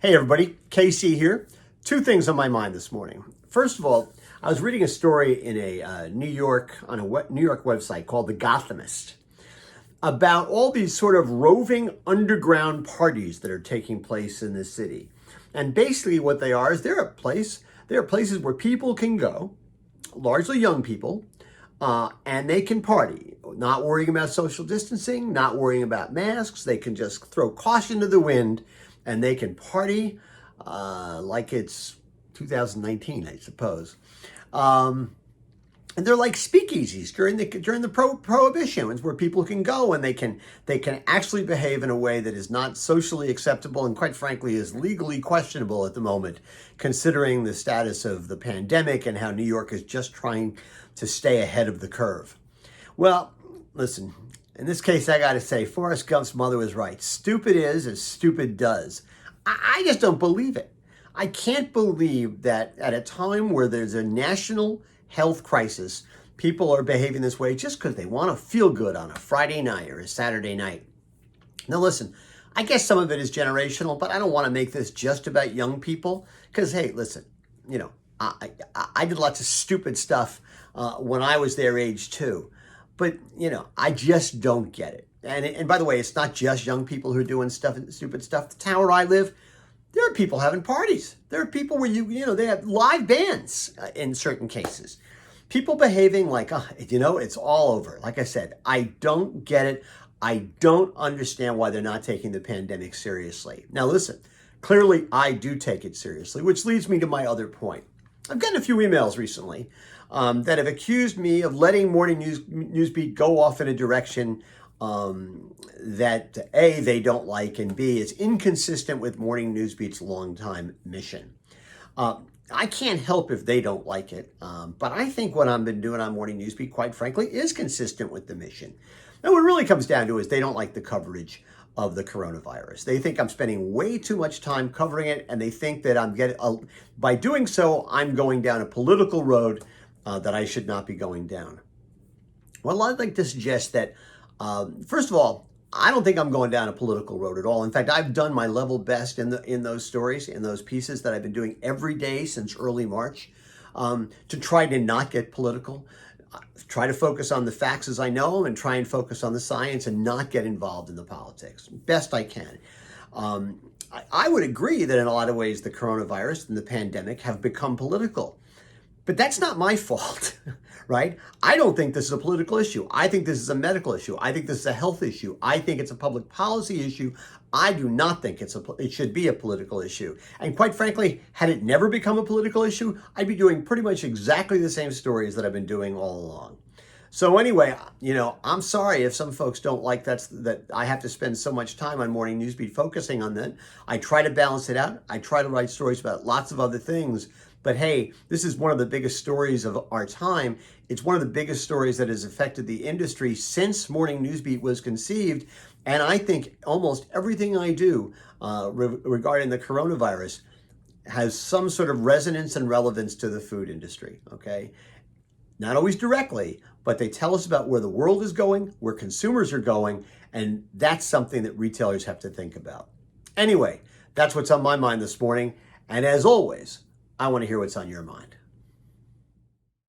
Hey everybody, KC here. Two things on my mind this morning. First of all, I was reading a story in a New York website called The Gothamist about all these sort of roving underground parties that are taking place in this city. And basically what they are is they're places where people can go, largely young people, and they can party, not worrying about social distancing, not worrying about masks. They can just throw caution to the wind and they can party like it's 2019, I suppose. And they're like speakeasies during the prohibition, where people can go and they can actually behave in a way that is not socially acceptable and, quite frankly, is legally questionable at the moment, considering the status of the pandemic and how New York is just trying to stay ahead of the curve. Well, listen, in this case, I got to say, Forrest Gump's mother was right. Stupid is as stupid does. I just don't believe it. I can't believe that at a time where there's a national health crisis, people are behaving this way just because they want to feel good on a Friday night or a Saturday night. Now, listen, I guess some of it is generational, but I don't want to make this just about young people because, hey, listen, I did lots of stupid stuff when I was their age too. But, I just don't get it. And by the way, it's not just young people who are doing stupid stuff. The town where I live, there are people having parties. There are people where they have live bands in certain cases. People behaving like, it's all over. Like I said, I don't get it. I don't understand why they're not taking the pandemic seriously. Now, listen, clearly I do take it seriously, which leads me to my other point. I've gotten a few emails recently that have accused me of letting Morning Newsbeat go off in a direction that A, they don't like, and B, is inconsistent with Morning Newsbeat's longtime mission. I can't help if they don't like it, but I think what I've been doing on Morning Newsbeat, quite frankly, is consistent with the mission. And what it really comes down to is they don't like the coverage of the coronavirus. They think I'm spending way too much time covering it, and they think that by doing so, I'm going down a political road that I should not be going down. Well, I'd like to suggest that, first of all, I don't think I'm going down a political road at all. In fact, I've done my level best in those stories, in those pieces that I've been doing every day since early March, to try to not get political, try to focus on the facts as I know them, and try and focus on the science and not get involved in the politics best I can. I would agree that in a lot of ways the coronavirus and the pandemic have become political. But that's not my fault, right? I don't think this is a political issue. I think this is a medical issue. I think this is a health issue. I think it's a public policy issue. I do not think it should be a political issue. And quite frankly, had it never become a political issue, I'd be doing pretty much exactly the same stories that I've been doing all along. So anyway, I'm sorry if some folks don't like that I have to spend so much time on Morning Newsbeat focusing on that. I try to balance it out. I try to write stories about lots of other things. But hey, this is one of the biggest stories of our time. It's one of the biggest stories that has affected the industry since Morning Newsbeat was conceived. And I think almost everything I do regarding the coronavirus has some sort of resonance and relevance to the food industry, okay? Not always directly, but they tell us about where the world is going, where consumers are going, and that's something that retailers have to think about. Anyway, that's what's on my mind this morning. And as always, I want to hear what's on your mind.